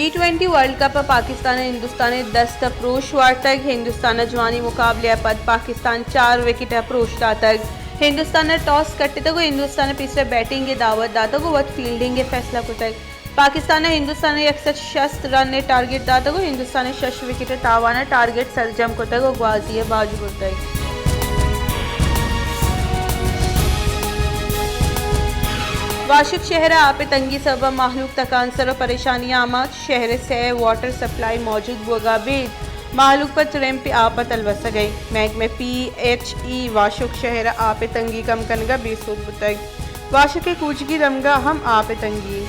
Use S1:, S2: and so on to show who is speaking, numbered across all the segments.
S1: T20 world cup Pakistan Hindustan 10 अप्रोच वार्तक हिंदुस्तान जवानी मुकाबले पद पाकिस्तान 4 विकेट अप्रोच दातक हिंदुस्तान टॉस कट्टे तक हिंदुस्तान पिछले बैटिंग के दावत दातक वत फील्डिंग के फैसला कुतक पाकिस्तान हिंदुस्तान 160 रन ने टारगेट दातक हिंदुस्तान 6 विकेट तावाना टारगेट सरजम कुतक ग्वाजिया बाजू कुतक वाशिक शहर आपे तंगी सब महलूक तकांसर और परेशानियां आमाद शहर से वाटर सप्लाई मौजूद होगा बेद महलूक पर तुरम पे आपत अलवसा गई मैक में PHE वाशिक शहर आपे तंगी कम कनगा बेसूद बुतक वाशिक के कूच की रमगा हम आपे तंगी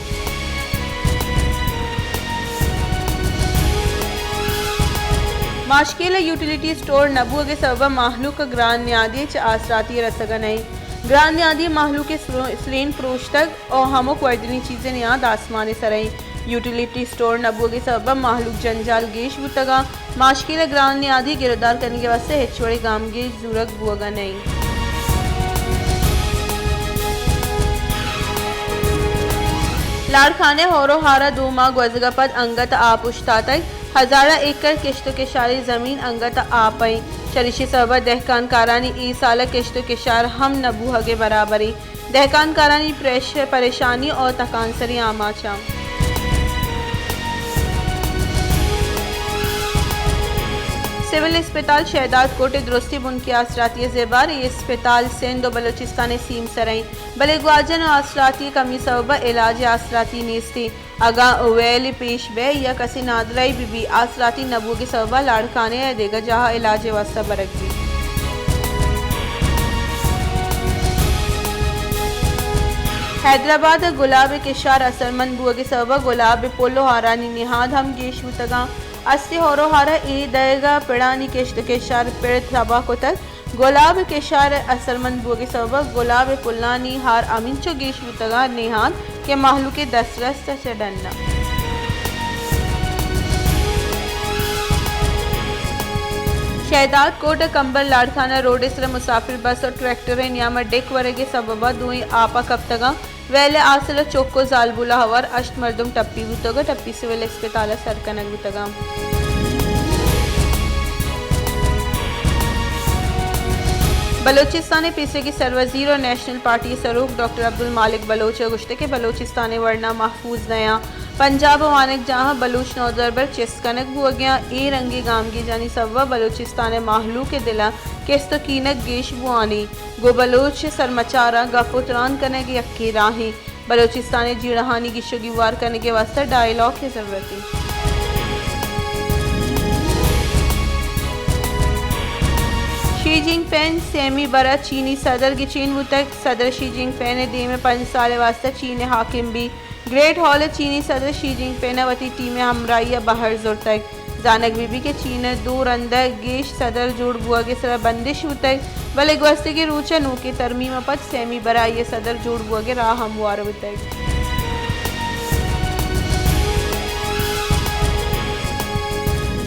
S1: माशकेला यूटिलिटी स्टोर नबू के सब महलूक ग्रान न्यादी च आसराती रसगा नहीं ग्रान न्यादी महलू के स्लेन प्रोश तक और हमोक वर्दनी चीज़ें याद आसमानी सरई यूटिलिटी स्टोर नबू के सबब महलूक जंजाल गेश बुतगा माशकील ग्रान न्यादी गिरफ्तार करने के वास्ते हिचवड़े गाम के जूरक बुआगा नहीं लाड़खाने होरो हारा 2 माह गुजगा पद अंगत आपुश्ता तक हजारा एकड़ किश्त के शारी जमीन अंगत आपई शरीशी सबा दहकान कारानी ई साल किश्त के शार हम नबूह के बराबरी दहकान कारानी परेशानी और तकानसरी आमाचा सिविल अस्पताल शहदाद कोटे दुरुस्ती बुनकी आसराती ज़ेबार ये अस्पताल सिंध और बलोचिस्तान सीम सरई बले ग्वाजन और आसराती कमी सबा इलाज आसराती नीस्ती अगा वेल पेश बे या कसी नादराई बीबी आसराती नबू के सबा लाड़काने देगा जहाँ इलाज वास्ता बरक दी हैदराबाद गुलाब किशार असरमंद बुआ के सबा गुलाब पोलो हारानी निहाद हम गेश तगा अस्ति होरो हारा ई दएगा पिड़ानी किश्त के शार पिड़ थबा को तक गुलाब के शार असरमंद बुआ के सबब गुलाब पुल्लानी हार अमिंचो गेश बुतगा निहाद के महलू के 10 रस चढ़ना शहदाद कोट कंबल लाड़खाना रोड इसर मुसाफिर बस और ट्रैक्टर नियामत डेक वरगे सबबा दुई आपा कप्तगा वेले आसल चोक्को जालबुला हवर अष्ट मर्दुम टप्पी बुतगा टप्पी सिविल अस्पताल सरकनक बुतगा बलोचिस्तान पिछले की सरवजीर और नेशनल पार्टी सरूख डॉक्टर अब्दुल मालिक बलोच गुश्ते के बलोचिस्तान वर्ना महफूज नया पंजाब वानक जहाँ बलूच नौजरबर चिस्कनक हुआ गया ए रंगी गाम की जानी सवा बलोचिस्तान माहलू के दिला किस्त कीनक गेश बुआनी गो बलोच सरमचारा गफुतरान करने की अक्की राही बलोचिस्तान जीड़हानी की शुगीवार करने के वास्ते डायलॉग की जरूरत थी शी जिनपिंग सेमी बरा चीनी सदर की चीन मुतक सदर शी जिनपिंग ने दी में 5 साल वास्ते चीन हाकिम भी ग्रेट हॉल चीनी सदर शी जिनपिंग वती टीम हमराइया बाहर जोर तक जानक बीबी के चीन 2 रंदा गेश सदर जोड़ बुआ के सर बंदिश उतक बले गस्ते के रूचा नू के तरमीम पद सेमी बरा ये सदर जोड़ बुआ के राह हमवार उतक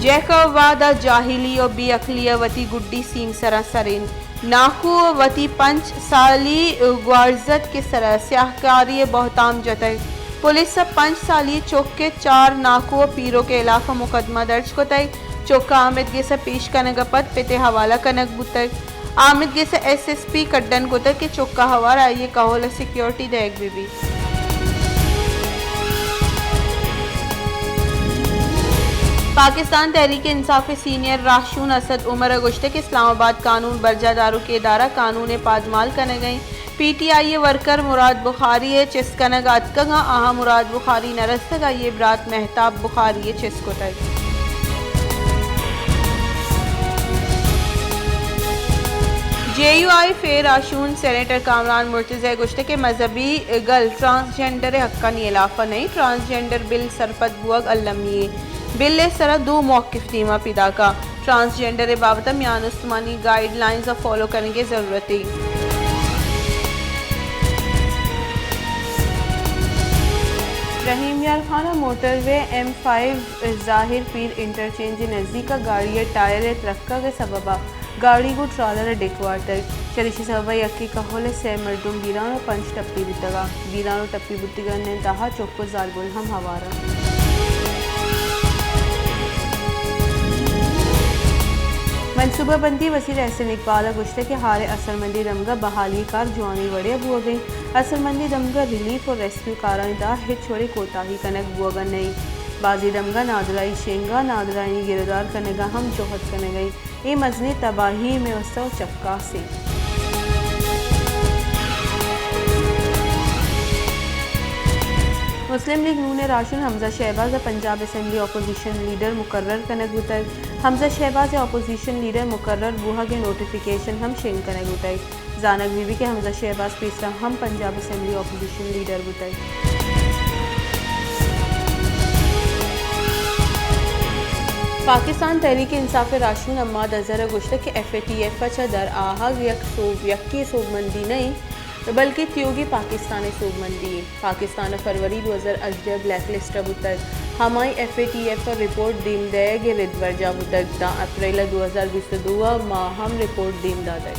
S1: जैकवादा जाहिली और बेअकलिया वती गुड्डी सीम सरासरिन नाखू वती 5 साली ग्वारजत के सरा स्याहकारी बहुताम जतक पुलिस सब 5 साली चौके 4 नाखू पीरो के इलाका मुकदमा दर्ज को तय चौका आमिद के से पेश कनक पद पिते हवाला कनक बुतक आमिद के से SSP कड्डन को तक के चौका हवारा ये कहोल सिक्योरिटी देख बीबी पाकिस्तान तहरीक इंसाफ सीनियर राशून असद उमर गुश्ते के इस्लामाबाद कानून बर्जा दारू के इदारा कानून पाजमाल करने गई PTI वर्कर मुराद बुखारी चिस्कनग अतकगा आहा मुराद बुखारी नरस्तगा ये ब्रात महताब बुखारी चिस्को तक JUI फेर आशून सेनेटर कामरान मुर्तज़ा गुश्ते के मजहबी गल ट्रांसजेंडर हक्का नीलाफा नहीं ट्रांसजेंडर बिल सरपत बुअग अल्लमी बिल सरा 2 मौक़िफ़ दीमा पिदा का ट्रांसजेंडर बाबत मियान उस्मानी गाइडलाइंस फॉलो करने की ज़रूरत है रहीम यार खाना मोटरवे M5 ज़ाहिर पीर इंटरचेंज नज़दीक का गाड़ी टायर ट्रक्का के सबबा गाड़ी को ट्रालर डिकवार तक चलिशी सबबा यक्की कहोले से मर्दुम बीरानो 5 टप्पी बुतगा बीरानो टप्पी बुतिगा ने तहा चौको जालबुल हम हवारा मनसूबाबंदी वसीर एहसन इकबाल गुश्ते के हारे असरमंदी दमगा बहाली कार जुआनी वड़िया बुआ गई असरमंदी दमगा रिलीफ और रेस्क्यू काराइंदा हिट छोड़े कोताही कनक बुआ नहीं बाजी दमगा नादराई शेंगा नादराई गिरदार कनेगा हम जोहत कने गई ये मजनी तबाही में उत्सव चक्का से मुस्लिम लीग नून राशन Hamza Shahbaz Punjab assembly opposition leader मुकर्रर कनक गुतई हमजा शहबाज अपोजिशन लीडर मुकर्रर बुहा के नोटिफिकेशन हम शेंग कनक गुतई जानक बीबी के हमजा शहबाज तीसरा हम पंजाब असम्बली अपोजिशन लीडर गुतई पाकिस्तान तहरीक इंसाफ राशून अम्माद अजहर गुश्त के FATF दर आहग यक्की सोबमंदी नहीं बल्कि त्योगी पाकिस्तान सोबमंदी पाकिस्तान फरवरी 2018 ब्लैक लिस्ट बुतक हमाई FATF रिपोर्ट दीम दे रिदवर्जा बुतक दा अप्रैल 2022 माह हम रिपोर्ट दीम दादा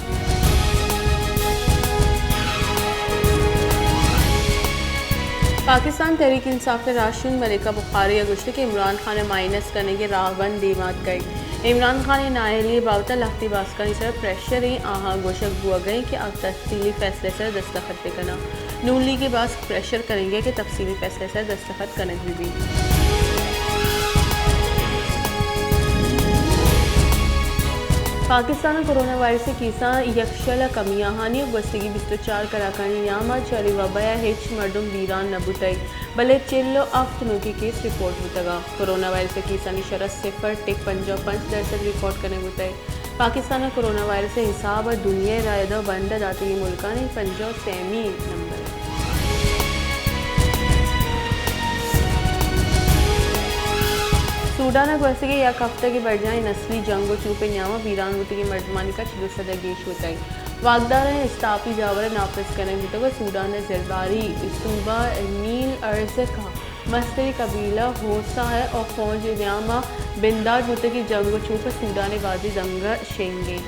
S1: पाकिस्तान तहरीक इंसाफ राशन मलिका बुखारी गुश्त के इमरान खान माइनस करने के राहबंद दीमात गई इमरान खान नाहली बावता लख्ती बास्कानी सर प्रेशर ही आहा गोशक हुआ गए कि अब तफसीली फैसले से दस्तखत पे करना नून लीग के बाद प्रेशर करेंगे कि तफसीली फैसले से दस्तखत करने भी पाकिस्तान कोरोना वायरस से कीसा यक्षला कमियां हानि बस्तगी 24 कराकानी यामा चरी वबाया हेच मर्दुम वीरान नबुतई भले चिल्लो आफ्टनू की केस रिपोर्ट होतगा कोरोना वायरस से कीसा नि शरस 0.55% रिकॉर्ड करने होतई पाकिस्तान कोरोना वायरस से हिसाब दुनिया रायदा बंद दाती मुल्कानी 50 नंबर सूडान वैसे के एक हफ्ते की बढ़ जाए नस्ली जंग चूपे न्यामा वीरान होती की मर्दमानी का चिदुसद गेश होता है वागदार इस्ताफी जावर नाफिज करने होता है सूडान जरबारी सूबा नील अर्ज का मस्तरी कबीला होसा है और फौज न्यामा बिंदाज होते की जंग चूप सूडान बाजी दंग शेंगे